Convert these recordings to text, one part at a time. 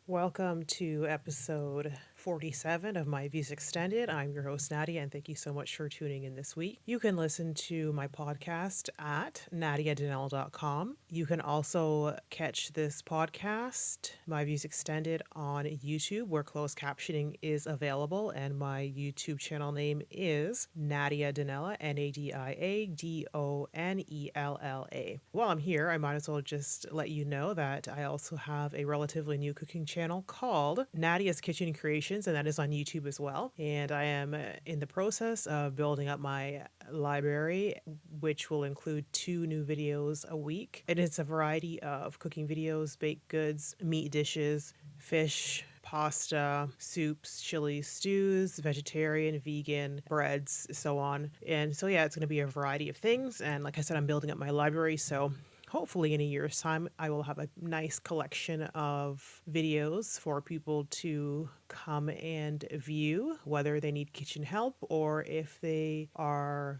Welcome to episode 47 of My Views Extended. I'm your host, Nadia, and thank you so much for tuning in this week. You can listen to my podcast at nadiadanelle.com. You can also catch this podcast, My Views Extended, on YouTube, where closed captioning is available, and my YouTube channel name is Nadia Donella, Nadiadonella. While I'm here, I might as well just let you know that I also have a relatively new cooking channel called Nadia's Kitchen Creations, and that is on YouTube as well. And I am in the process of building up my library, which will include 2 new videos a week. And it's a variety of cooking videos, baked goods, meat dishes, fish, pasta, soups, chilies, stews, vegetarian, vegan, breads, so on. And so, yeah, it's going to be a variety of things. And like I said, I'm building up my library. So, hopefully in a year's time, I will have a nice collection of videos for people to come and view, whether they need kitchen help or if they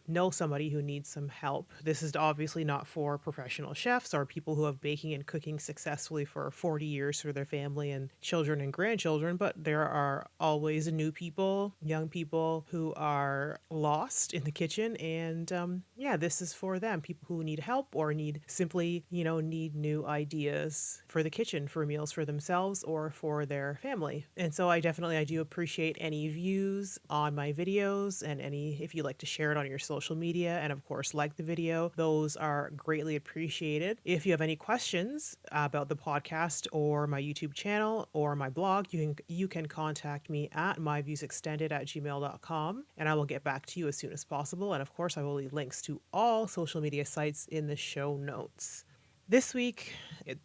know somebody who needs some help. This is obviously not for professional chefs or people who have baking and cooking successfully for 40 years for their family and children and grandchildren, but there are always new people, young people who are lost in the kitchen. And yeah, this is for them, people who need help or need simply, need new ideas for the kitchen, for meals for themselves or for their family. And so I do appreciate any views on my videos, and if you like to share it on your social media, and of course like the video, those are greatly appreciated. If you have any questions about the podcast or my YouTube channel or my blog, you can contact me at myviewsextended@gmail.com, and I will get back to you as soon as possible. And of course, I will leave links to all social media sites in the show notes. This week,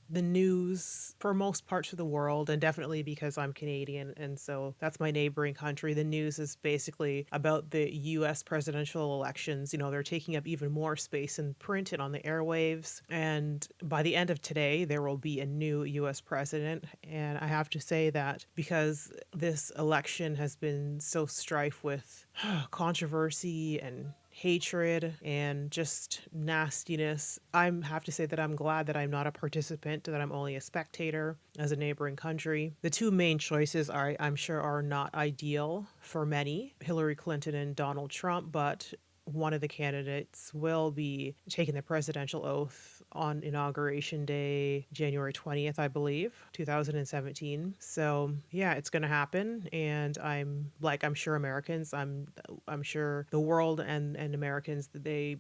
the news for most parts of the world, and definitely because I'm Canadian, and so that's my neighboring country, the news is basically about the US presidential elections. They're taking up even more space in print and on the airwaves. And by the end of today, there will be a new US president. And I have to say that because this election has been so strife with controversy and hatred and just nastiness, I have to say that I'm glad that I'm not a participant, that I'm only a spectator as a neighboring country. The 2 main choices I'm sure are not ideal for many, Hillary Clinton and Donald Trump, but one of the candidates will be taking the presidential oath on Inauguration Day, January 20th, I believe, 2017. So, yeah, it's going to happen. And I'm sure Americans, I'm sure the world and Americans, they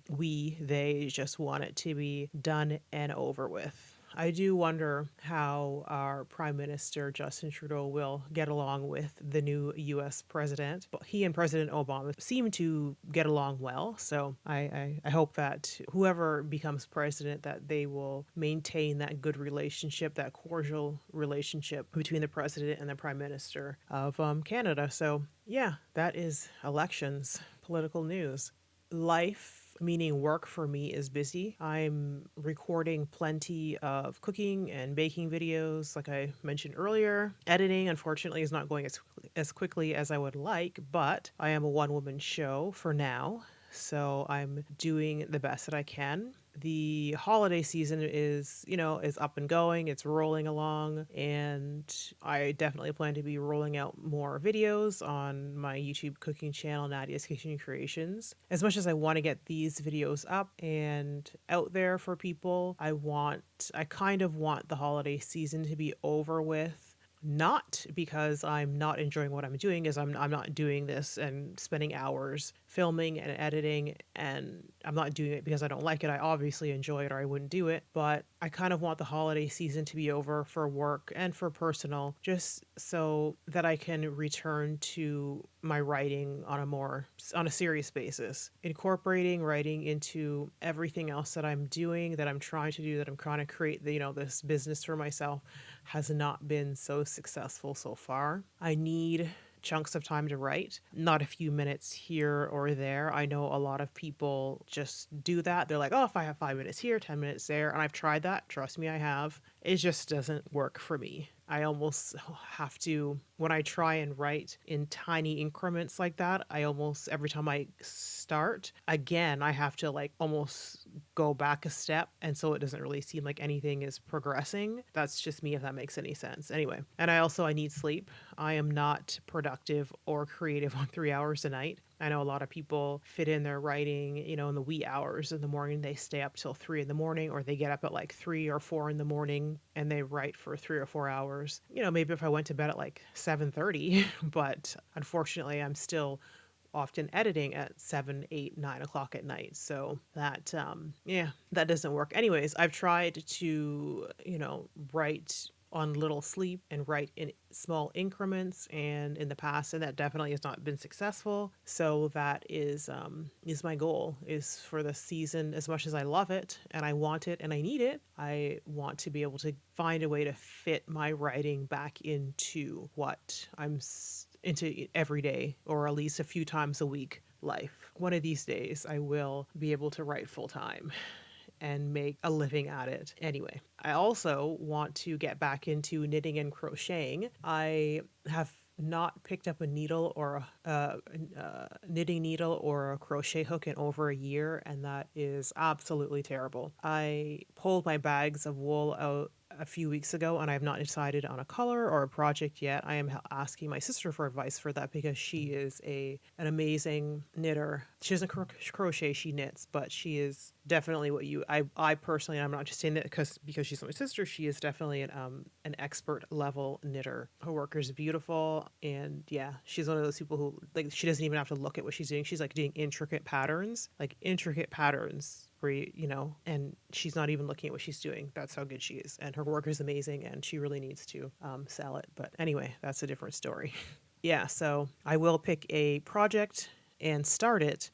just want it to be done and over with. I do wonder how our Prime Minister Justin Trudeau will get along with the new US president. But he and President Obama seem to get along well. So I hope that whoever becomes president, that they will maintain that good relationship, that cordial relationship between the president and the Prime Minister of Canada. So yeah, that is elections, political news. Life, meaning work for me, is busy. I'm recording plenty of cooking and baking videos, like I mentioned earlier. Editing, unfortunately, is not going as quickly as I would like, but I am a one-woman show for now. So I'm doing the best that I can. The holiday season is up and going. It's rolling along, and I definitely plan to be rolling out more videos on my YouTube cooking channel, Nadia's Kitchen Creations. As much as I want to get these videos up and out there for people, I kind of want the holiday season to be over with. Not because I'm not enjoying what I'm doing, is I'm not doing this and spending hours filming and editing, and I'm not doing it because I don't like it. I obviously enjoy it or I wouldn't do it, but I kind of want the holiday season to be over for work and for personal, just so that I can return to my writing on a serious basis, incorporating writing into everything else that I'm doing, that I'm trying to do, that I'm trying to create this business for myself, has not been so successful so far. I need chunks of time to write, not a few minutes here or there. I know a lot of people just do that. They're like, oh, if I have 5 minutes here, 10 minutes there. And I've tried that. Trust me, I have. It just doesn't work for me. I almost have to, when I try and write in tiny increments like that, I almost, every time I start, again, I have to like almost go back a step. And so it doesn't really seem like anything is progressing. That's just me, if that makes any sense. Anyway, and I need sleep. I am not productive or creative on 3 hours a night. I know a lot of people fit in their writing, in the wee hours in the morning. They stay up till 3 in the morning, or they get up at like 3 or 4 in the morning and they write for 3 or 4 hours. Maybe if I went to bed at like 7:30, but unfortunately, I'm still often editing at 7, 8, 9 o'clock at night. So yeah, that doesn't work. Anyways, I've tried to, write on little sleep and write in small increments and in the past, and that definitely has not been successful. So that is my goal, is for the season. As much as I love it and I want it and I need it, I want to be able to find a way to fit my writing back into what into every day, or at least a few times a week life. One of these days I will be able to write full time and make a living at it. Anyway, I also want to get back into knitting and crocheting. I have not picked up a needle or a knitting needle or a crochet hook in over a year, and that is absolutely terrible. I pulled my bags of wool out a few weeks ago, and I have not decided on a color or a project yet. I am asking my sister for advice for that, because she is an amazing knitter. She doesn't crochet, she knits, but she is definitely I personally, I'm not just saying that because she's my sister, she is definitely an expert level knitter. Her work is beautiful, and yeah, she's one of those people who, like, she doesn't even have to look at what she's doing. She's like doing intricate patterns, where and she's not even looking at what she's doing. That's how good she is, and her work is amazing, and she really needs to sell it. But anyway, that's a different story. Yeah, so I will pick a project and start it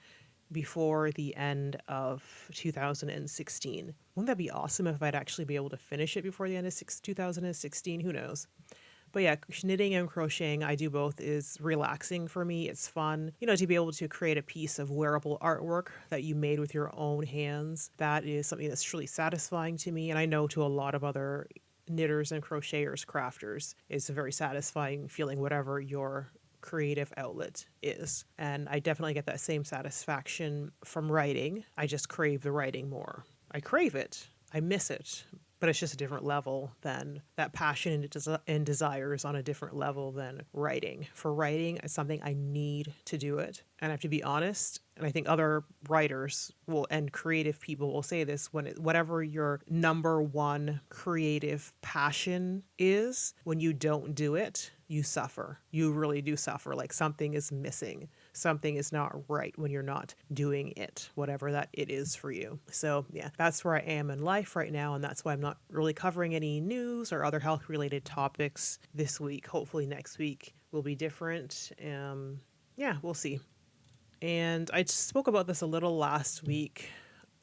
before the end of 2016. Wouldn't that be awesome if I'd actually be able to finish it before the end of 2016? Who knows? But yeah, knitting and crocheting, I do both, is relaxing for me. It's fun, to be able to create a piece of wearable artwork that you made with your own hands. That is something that's truly satisfying to me. And I know to a lot of other knitters and crocheters, crafters, it's a very satisfying feeling, whatever your creative outlet is. And I definitely get that same satisfaction from writing. I just crave the writing more. I crave it. I miss it, but it's just a different level than that passion and desires on a different level than writing. For writing, it's something I need to do it. And I have to be honest, and I think other writers and creative people will say this, whatever your number one creative passion is, when you don't do it, you suffer. You really do suffer. Like, something is missing. Something is not right when you're not doing it, whatever that it is for you. So yeah, that's where I am in life right now. And that's why I'm not really covering any news or other health related topics this week. Hopefully next week will be different. Yeah, we'll see. And I spoke about this a little last week,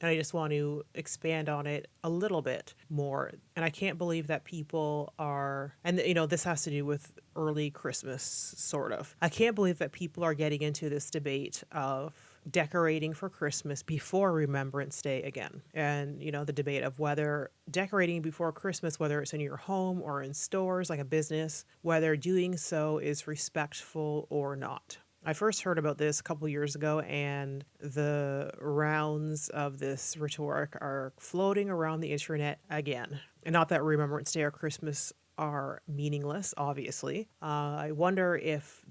and I just want to expand on it a little bit more. And I can't believe that people are, and this has to do with early Christmas, sort of. I can't believe that people are getting into this debate of decorating for Christmas before Remembrance Day again. And, the debate of whether decorating before Christmas, whether it's in your home or in stores like a business, whether doing so is respectful or not. I first heard about this a couple years ago, and the rounds of this rhetoric are floating around the internet again. And not that Remembrance Day or Christmas are meaningless, obviously. I wonder if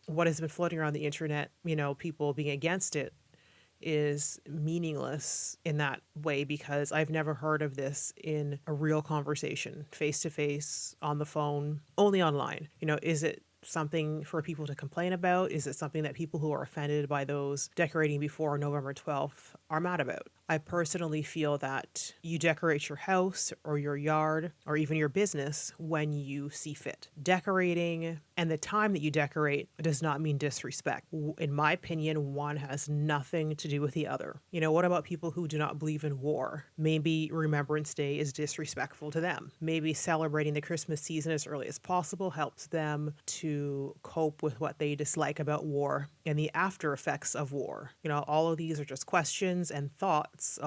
what has been floating around the internet, people being against it, is meaningless in that way, because I've never heard of this in a real conversation, face to face, on the phone, only online. Is it something for people to complain about? Is it something that people who are offended by those decorating before November 12th are mad about? I personally feel that you decorate your house or your yard or even your business when you see fit. Decorating and the time that you decorate does not mean disrespect. In my opinion, one has nothing to do with the other. What about people who do not believe in war? Maybe Remembrance Day is disrespectful to them. Maybe celebrating the Christmas season as early as possible helps them to cope with what they dislike about war and the after effects of war. All of these are just questions and thoughts thoughts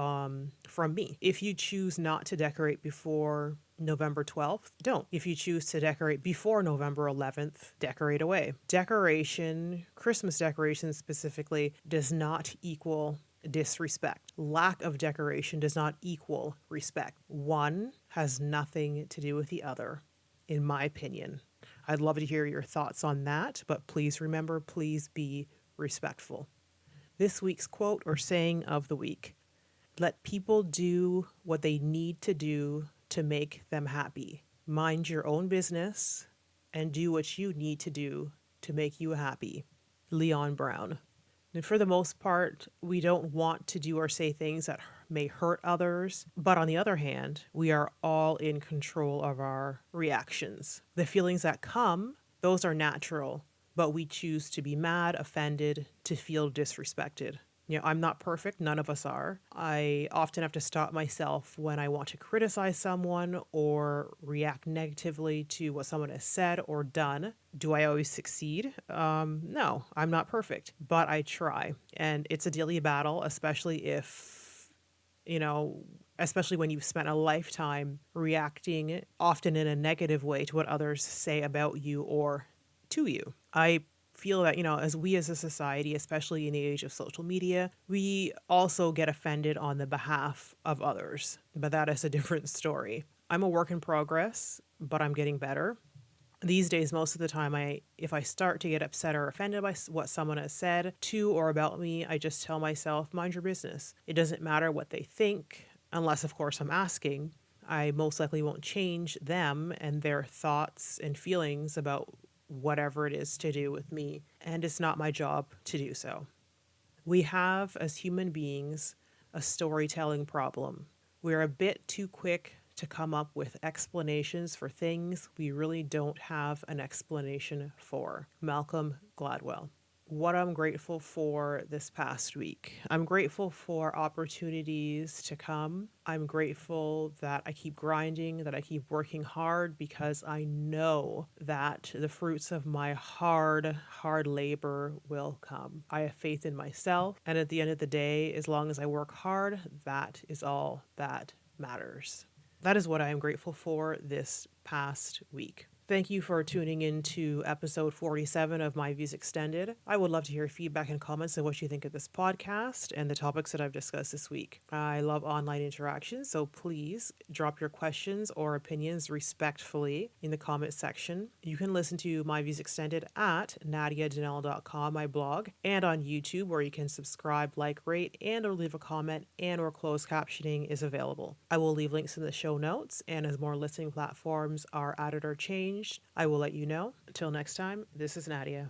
from me. If you choose not to decorate before November 12th, don't. If you choose to decorate before November 11th, decorate away. Decoration, Christmas decoration specifically, does not equal disrespect. Lack of decoration does not equal respect. One has nothing to do with the other, in my opinion. I'd love to hear your thoughts on that, but please remember, please be respectful. This week's quote or saying of the week: let people do what they need to do to make them happy. Mind your own business and do what you need to do to make you happy. Leon Brown. And for the most part, we don't want to do or say things that may hurt others. But on the other hand, we are all in control of our reactions. The feelings that come, those are natural, but we choose to be mad, offended, to feel disrespected. I'm not perfect. None of us are. I often have to stop myself when I want to criticize someone or react negatively to what someone has said or done. Do I always succeed? No, I'm not perfect, but I try. And it's a daily battle, especially especially when you've spent a lifetime reacting often in a negative way to what others say about you or to you. I feel that, as we as a society, especially in the age of social media, we also get offended on the behalf of others. But that is a different story. I'm a work in progress, but I'm getting better. These days, most of the time, if I start to get upset or offended by what someone has said to or about me, I just tell myself, mind your business. It doesn't matter what they think, unless, of course, I'm asking. I most likely won't change them and their thoughts and feelings about whatever it is to do with me, and it's not my job to do so. We have, as human beings, a storytelling problem. We're a bit too quick to come up with explanations for things we really don't have an explanation for. Malcolm Gladwell. What I'm grateful for this past week. I'm grateful for opportunities to come. I'm grateful that I keep grinding, that I keep working hard, because I know that the fruits of my hard labor will come. I have faith in myself, and at the end of the day, as long as I work hard, that is all that matters. That is what I am grateful for this past week. Thank you for tuning in to episode 47 of My Views Extended. I would love to hear feedback and comments on what you think of this podcast and the topics that I've discussed this week. I love online interaction, so please drop your questions or opinions respectfully in the comment section. You can listen to My Views Extended at nadiadanelle.com, my blog, and on YouTube, where you can subscribe, like, rate, and or leave a comment, and or closed captioning is available. I will leave links in the show notes, and as more listening platforms are added or changed, I will let you know. Until next time, this is Nadia.